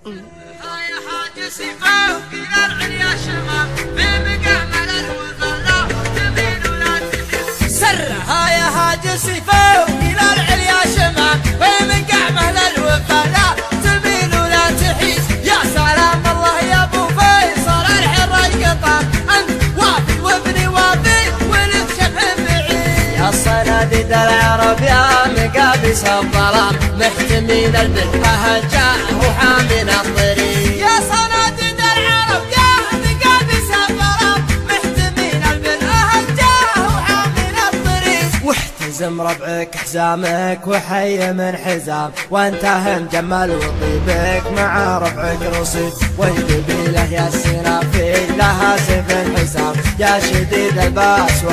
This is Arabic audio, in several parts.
هاي حاج سيفا وقيل العليا شمام في مقامل الوفا لا تميل ولا تميل. سرها يا حاج سيفا وقيل العليا شمام في مقامل الوفا لا تميل ولا تحيد. يا سلام الله يا ابو فيصل الحر القطام انت وافي وابني وافي ولد شبه بعيد. يا صناديد العرب يا مقابس الظلام محتمين البلحة هجاء وحامين الطريق. يا صناديد العرب يا مقابس الظلام محتمين البلحة هجاء وحامين الطريق. واحتزم ربعك حزامك وحي من حزام وانت مجمل وطيبك مع ربعك رصيد. والقبيلة يا السنافي لها سيف الحسام يا شديد الباس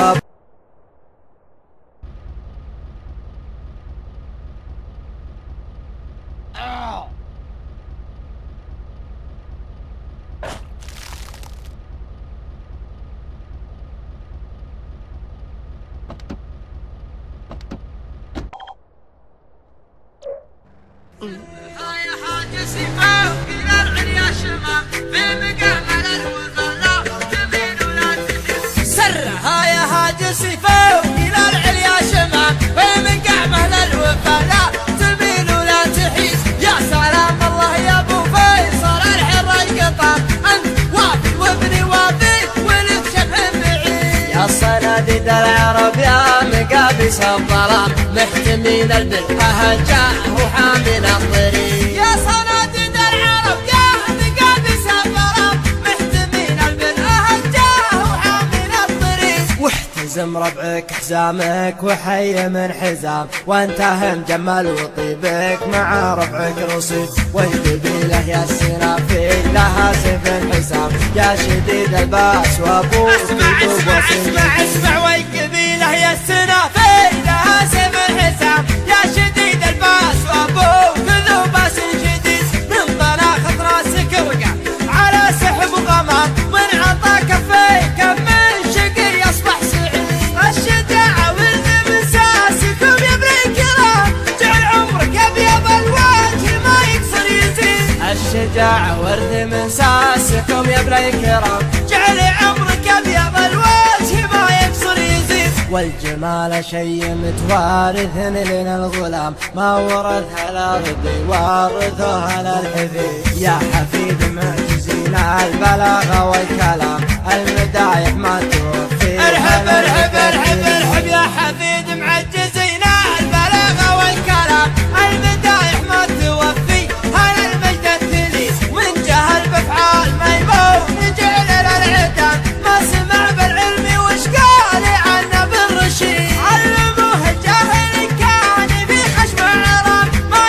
هاي حاج سيفا وقيل العليا شمام في مقامل الوفا لا تميل ولا تميل. سرها يا حاج سيفا وقيل العليا شمام في مقامل الوفا لا تميل ولا تحيد. يا سلام الله يا ابو فيصل الحر القطام انت وافي وابني وافي ولد شبه بعيد. يا صناديد العرب يا مقابس الظلام محتمين البلحة هجاء وحامين الطريق. يا صناديد العرب يا مقابس الظلام محتمين البلحة هجاء وحامين الطريق. واحتزم ربعك حزامك وحي من حزام وانت مجمل وطيبك مع ربعك رصيد. والقبيلة يا السنافي لها سيف الحسام يا شديد الباس وابوك اسمع والقبيلة يا السنافي لها سيف الحسام يا شديد الباس وابوك ذو باس شديد. من طلاقة راسك وقع على سحب وغمام من عطا كفيك من شقي اصبح سعيد. الشجاعة والمساسكم يا ابن الكرام جعل عمرك ابيض الوجه ما يقصر يزيد. الشجاعة ورث من ساسكم يا ابن الكرام جعل عمرك ابيض الوجه ما يقصر يزيد. والجمال شي متوارث لنا الغلام ما ورثها الارض وارثها الحفيد. يا حفيد معجزين البلاغة والكلام المدايح ما توفي. ارحب ارحب ارحب ارحب يا حفيد معجزين البلاغة والكلام المدايح ما توفي. هل المجد التلي من جهل بافعال ميمون جعل للعتاب ما سمع بالعلم وش قال عنه بالرشيد. علموه الجاهل كان في خشم عرام ما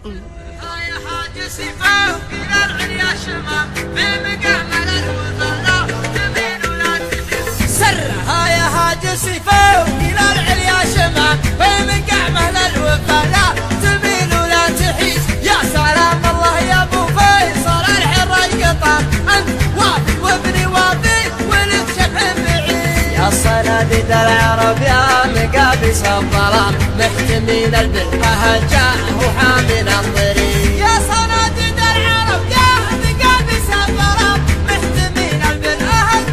هاي حاج سيفا وقيل العليا شمام في مقامل الوفا لا تميل ولا تميل. سرها يا حاج سيفا وقيل العليا شمام في مقامل الوفا لا تميل ولا تميل. صناديد العرب يا مقابس الظلام محتمين البر جاء وحامل الطريق. يا صناديد العرب يا مقابس الظلام محتمين البر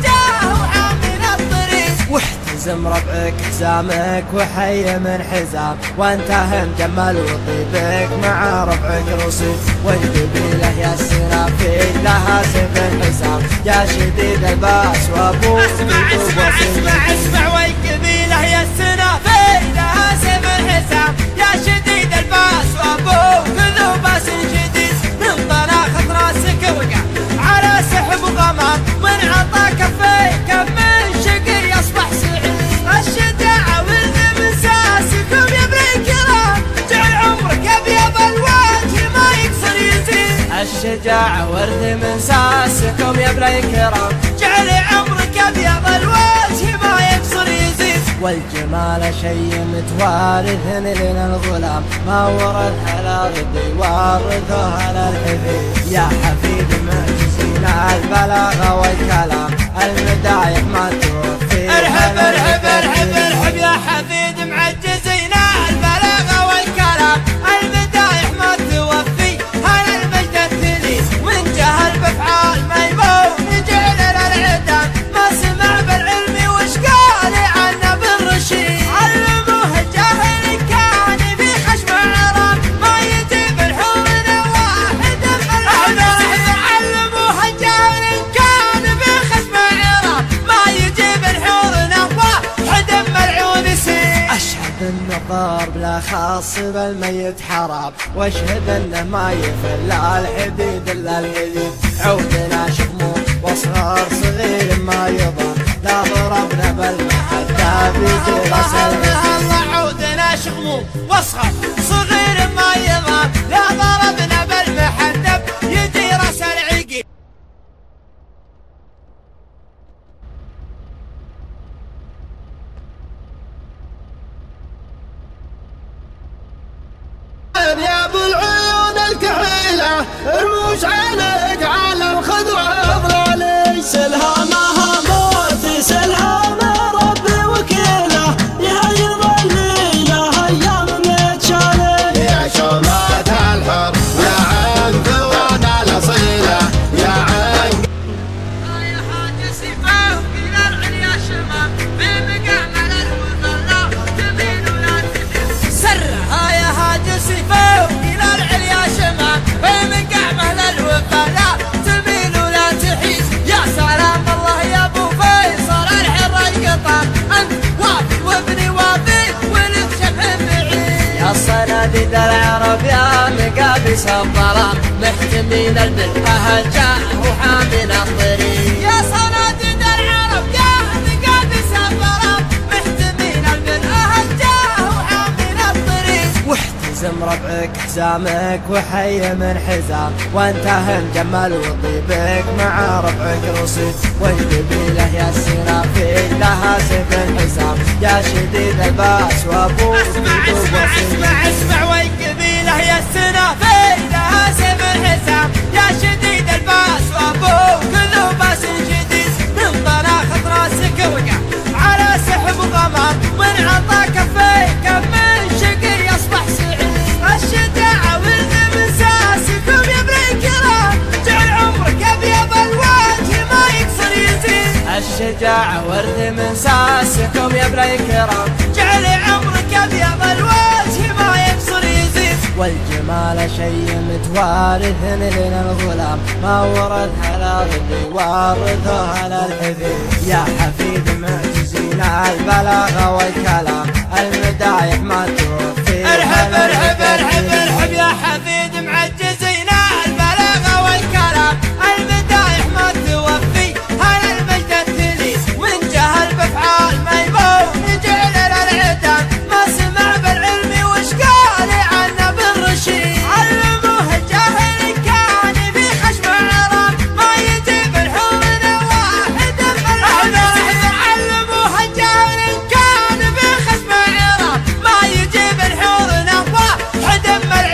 جاء وحامل الطريق. واحتزم ربعك حزامك وحي من حزام وانتهم جمال وطيبك مع ربعك رصيد. والقبيله يا السنافيل لها سيف الحسام يا شديد الباس وابوك. اسمع والقبيله يا السنافيل لها سيف الحسام يا شديد الباس وابوك ذو باس شديد. من طناخة راسك وقع على سحب وغمام من عطا كفيك من شقي اصبح سعيد. الشجاعة ولد من ساسكم يا ابن الكرام جعل عمرك ابيض الوجه ما يقصر يزيد. الشجاعة ورد من ساسكم يا ابن الكرام جعل عمرك ابيض الوجه ما يقصر يزيد. والجمال شيء متوارث لنا الغلام ما ورث على غدي وارثه على الحفيد. يا حفيد معجزين البلاغة والكلام المدايح ما توفي. ارحب ارحب ارحب ارحب يا حفيد معجزين البلاغة والكلام المدايح ما توفي. هل المجد التليس من جهل بافعال ميمون جعل للعدام ما سمع بالعلم وش قال عنه بالرشيد. علموه الجاهل كان في خشم عرام ما يجيب الحور واحد بالعدام. علموه الجاهل كان في خشم عرام ما يجيب الحور واحد ملعون سيد. أشهد أن ضرب لا خاص بالميت حرام واشهد أنه ما يفل الحديد إلا الحديد. عودنا شموم واصغر صغير ما يضر لا ضربنا بالمحدة بيجي راس الله. عودنا شموم واصغر صغير ما يضر لا ضربنا بالمحدة يجي راس العقيد. يا ابو العيون الكحيلة ارموش عينك على الخضرة افضل سلهامها موت سلهام ربي وكيله يهيض الليلة ايام متشالة. يا شمات الحر يا عين ثوان الاصيلة يا عين. يا حاج سيفاه الى العليا شمام بمقعمل الوفلا تميل ولا تميل. سرها يا حاج سيفاه الى العليا شمام بمقعمل الوفلا تميل ولا تحيز. يا سلام الله يا ابو فيصل الحر القطام انت وافي وابني وافي ولد شبه بعيد. يا صناديد العرب يا مقابس الظلام محتمين البر جاء وحامل الطريق. يا صناديد العرب يا مقابس الظلام محتمين البر جاء وحامل الطريق. واحتزم ربعك حزامك وحي من حزام وانتهم جمال وطيبك مع ربعك رصيد. والقبيله يا السنافيل لها سيف الحسام يا شديد الباس وابوك. اسمع والقبيله يا السنافيل لها سيف الحسام يا شديد الباس وابوك ذو باس شديد. من طناخة راسك وقع على سحب وغمام من عطا كفيك من شقي اصبح سعيد. الشجاعة ولد من ساسكم يا ابن الكرام جعل عمرك ابيض الوجه ما يقصر يزيد. الشجاعة ورد من ساسكم يا ابن الكرام جعل عمرك ابيض الوجه ما يقصر يزيد. والجمال شيء متوارث لنا الغلام ما ورث على غدي وارثه على الحفيد. يا حفيد معجزين البلاغة والكلام